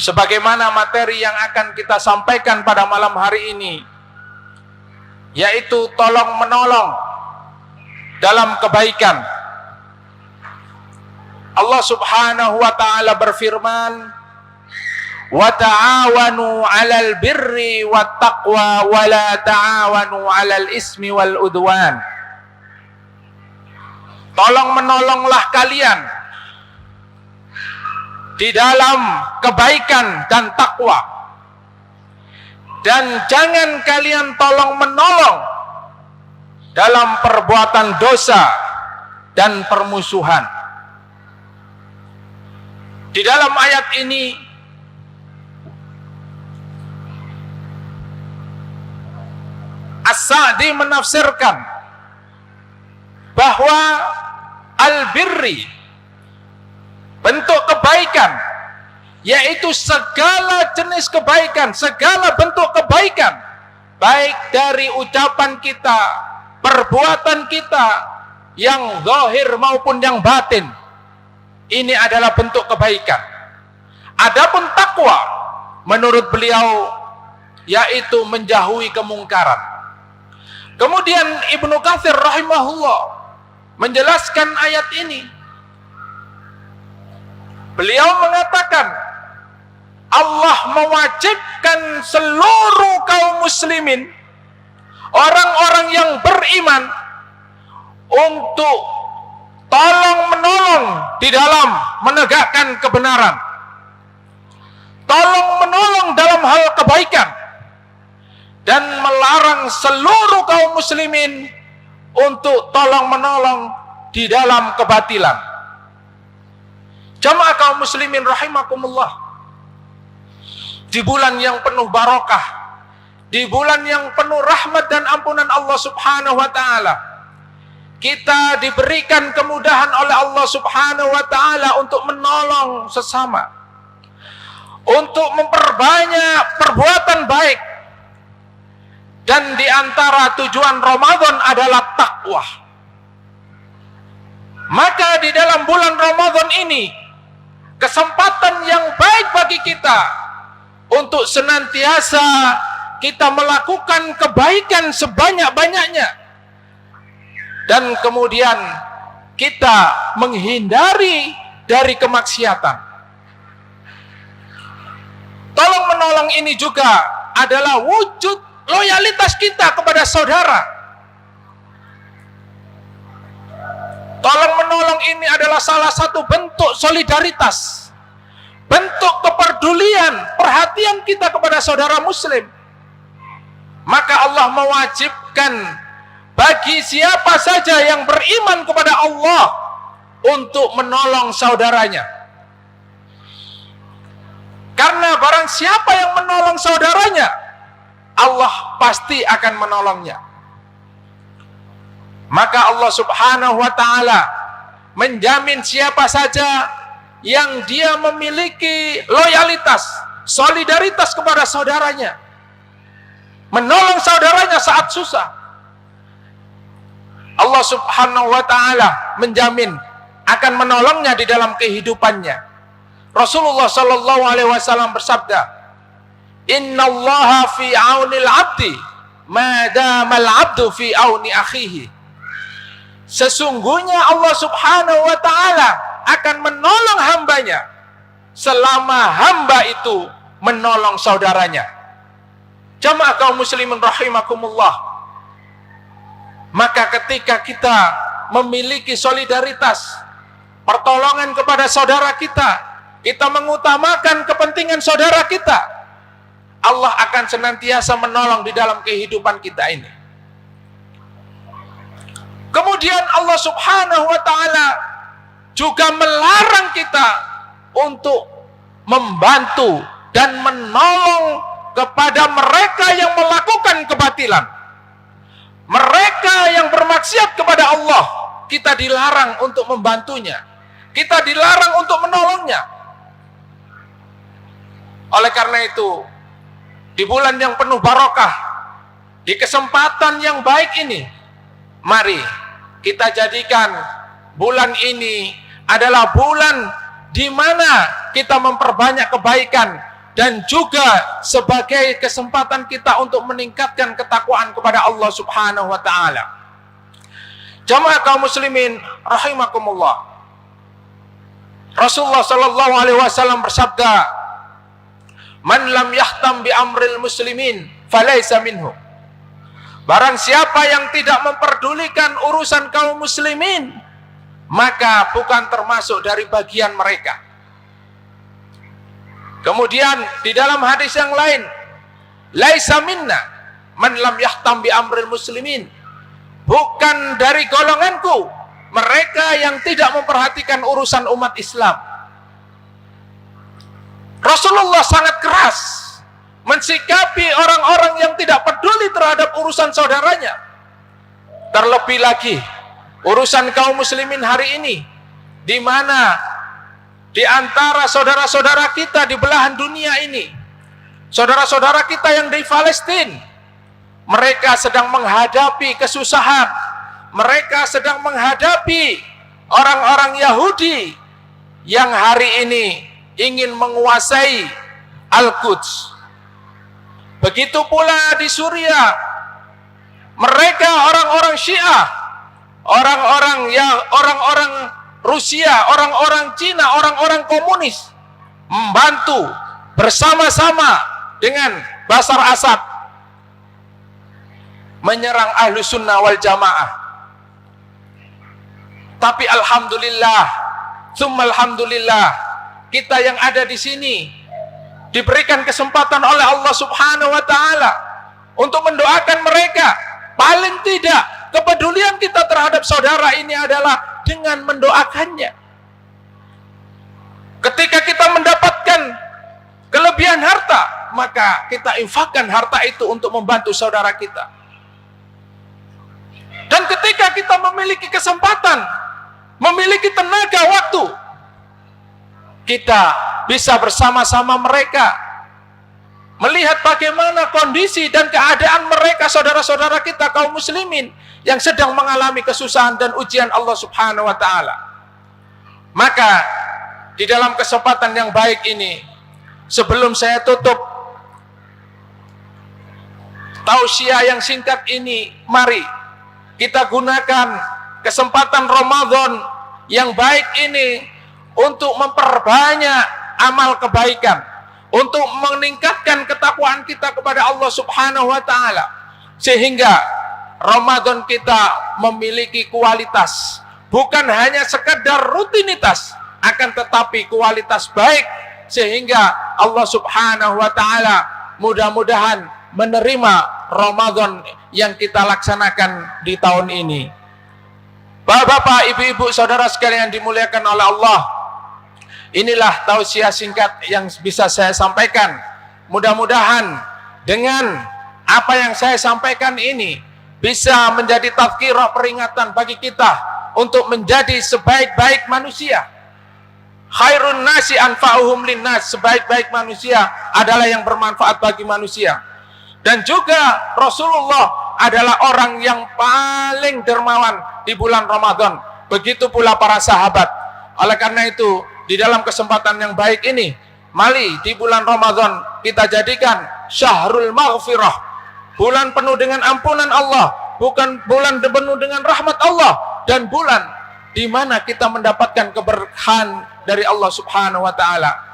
sebagaimana materi yang akan kita sampaikan pada malam hari ini, yaitu tolong menolong dalam kebaikan. Allah Subhanahu wa ta'ala berfirman, wa ta'awanu 'alal birri wat taqwa wa la ta'awanu 'alal ismi wal udwan. Tolong menolonglah kalian di dalam kebaikan dan takwa, dan jangan kalian tolong menolong dalam perbuatan dosa dan permusuhan. Di dalam ayat ini As-Sa'di menafsirkan bahwa al-birri, bentuk kebaikan, yaitu segala jenis kebaikan, segala bentuk kebaikan, baik dari ucapan kita, perbuatan kita, yang zahir maupun yang batin, ini adalah bentuk kebaikan. Adapun takwa, menurut beliau, yaitu menjauhi kemungkaran. Kemudian Ibnu Katsir rahimahullah menjelaskan ayat ini. Beliau mengatakan, Allah mewajibkan seluruh kaum muslimin, orang-orang yang beriman, untuk tolong menolong di dalam menegakkan kebenaran, tolong menolong dalam hal kebaikan, dan melarang seluruh kaum muslimin untuk tolong menolong di dalam kebatilan. Jamaah kaum muslimin rahimakumullah, di bulan yang penuh barokah, di bulan yang penuh rahmat dan ampunan Allah Subhanahu wa ta'ala, kita diberikan kemudahan oleh Allah Subhanahu wa ta'ala untuk menolong sesama, untuk memperbanyak perbuatan baik. Dan di antara tujuan Ramadan adalah takwa. Maka di dalam bulan Ramadan ini, kesempatan yang baik bagi kita untuk senantiasa kita melakukan kebaikan sebanyak-banyaknya, dan kemudian kita menghindari dari kemaksiatan. Tolong menolong ini juga adalah wujud loyalitas kita kepada saudara. Tolong menolong ini adalah salah satu bentuk solidaritas, bentuk kepedulian, perhatian kita kepada saudara muslim. Maka Allah mewajibkan bagi siapa saja yang beriman kepada Allah untuk menolong saudaranya. Karena barang siapa yang menolong saudaranya, Allah pasti akan menolongnya. Maka Allah Subhanahu wa ta'ala menjamin siapa saja yang dia memiliki loyalitas, solidaritas kepada saudaranya, menolong saudaranya saat susah, Allah Subhanahu wa ta'ala menjamin akan menolongnya di dalam kehidupannya. Rasulullah sallallahu alaihi wasallam bersabda, "Innallaha fi aunil 'abdi ma damal 'abdu fi auni akhihi." Sesungguhnya Allah Subhanahu wa ta'ala akan menolong hambanya selama hamba itu menolong saudaranya. Jamaah kaum muslimin rahimakumullah, maka ketika kita memiliki solidaritas, pertolongan kepada saudara kita, kita mengutamakan kepentingan saudara kita, Allah akan senantiasa menolong di dalam kehidupan kita ini. Kemudian Allah Subhanahu wa ta'ala juga melarang kita untuk membantu dan menolong kepada mereka yang melakukan kebatilan, mereka yang bermaksiat kepada Allah. Kita dilarang untuk membantunya, kita dilarang untuk menolongnya. Oleh karena itu, di bulan yang penuh barokah, di kesempatan yang baik ini, mari kita jadikan bulan ini adalah bulan di mana kita memperbanyak kebaikan, dan juga sebagai kesempatan kita untuk meningkatkan ketakwaan kepada Allah Subhanahu wa taala. Jamaah kaum muslimin rahimakumullah. Rasulullah sallallahu alaihi wasallam bersabda, "Man lam yahtam bi amril muslimin falaysa minhu." Barang siapa yang tidak memperdulikan urusan kaum muslimin, maka bukan termasuk dari bagian mereka. Kemudian di dalam hadis yang lain, laisa minna man lam yahtam bi amril muslimin. Bukan dari golonganku mereka yang tidak memperhatikan urusan umat Islam. Rasulullah sangat keras mensikapi orang-orang yang tidak peduli terhadap urusan saudaranya. Terlebih lagi urusan kaum muslimin hari ini, di mana di antara saudara-saudara kita di belahan dunia ini, saudara-saudara kita yang di Palestina, mereka sedang menghadapi kesusahan, mereka sedang menghadapi orang-orang Yahudi yang hari ini ingin menguasai Al-Quds. Begitu pula di Suriah, mereka orang-orang Syiah, orang-orang Rusia, orang-orang Cina, orang-orang komunis membantu bersama-sama dengan Bashar Assad menyerang Ahlus Sunnah wal Jamaah. Tapi alhamdulillah, summa alhamdulillah, kita yang ada di sini diberikan kesempatan oleh Allah Subhanahu wa taala untuk mendoakan mereka. Paling tidak kepedulian kita terhadap saudara ini adalah dengan mendoakannya. Ketika kita mendapatkan kelebihan harta, maka kita infakkan harta itu untuk membantu saudara kita. Dan ketika kita memiliki kesempatan, memiliki tenaga waktu, kita bisa bersama-sama mereka melihat bagaimana kondisi dan keadaan mereka, saudara-saudara kita kaum muslimin yang sedang mengalami kesusahan dan ujian Allah Subhanahu wa taala. Maka di dalam kesempatan yang baik ini, sebelum saya tutup tausiah yang singkat ini, mari kita gunakan kesempatan Ramadan yang baik ini untuk memperbanyak amal kebaikan, untuk meningkatkan ketakwaan kita kepada Allah Subhanahu wa taala, sehingga Ramadan kita memiliki kualitas, bukan hanya sekedar rutinitas, akan tetapi kualitas baik, sehingga Allah Subhanahu wa taala mudah-mudahan menerima Ramadan yang kita laksanakan di tahun ini. Bapak-bapak, ibu-ibu, saudara sekalian yang dimuliakan oleh Allah, inilah tausiah singkat yang bisa saya sampaikan. Mudah-mudahan dengan apa yang saya sampaikan ini bisa menjadi tazkirah, peringatan bagi kita untuk menjadi sebaik-baik manusia. Khairun nasi anfa'uhum linnas, sebaik-baik manusia adalah yang bermanfaat bagi manusia. Dan juga Rasulullah adalah orang yang paling dermawan di bulan Ramadan. Begitu pula para sahabat. Oleh karena itu, di dalam kesempatan yang baik ini, mari di bulan Ramadan kita jadikan syahrul maghfirah, bulan penuh dengan ampunan Allah, bukan bulan penuh dengan rahmat Allah, dan bulan di mana kita mendapatkan keberkahan dari Allah Subhanahu wa taala.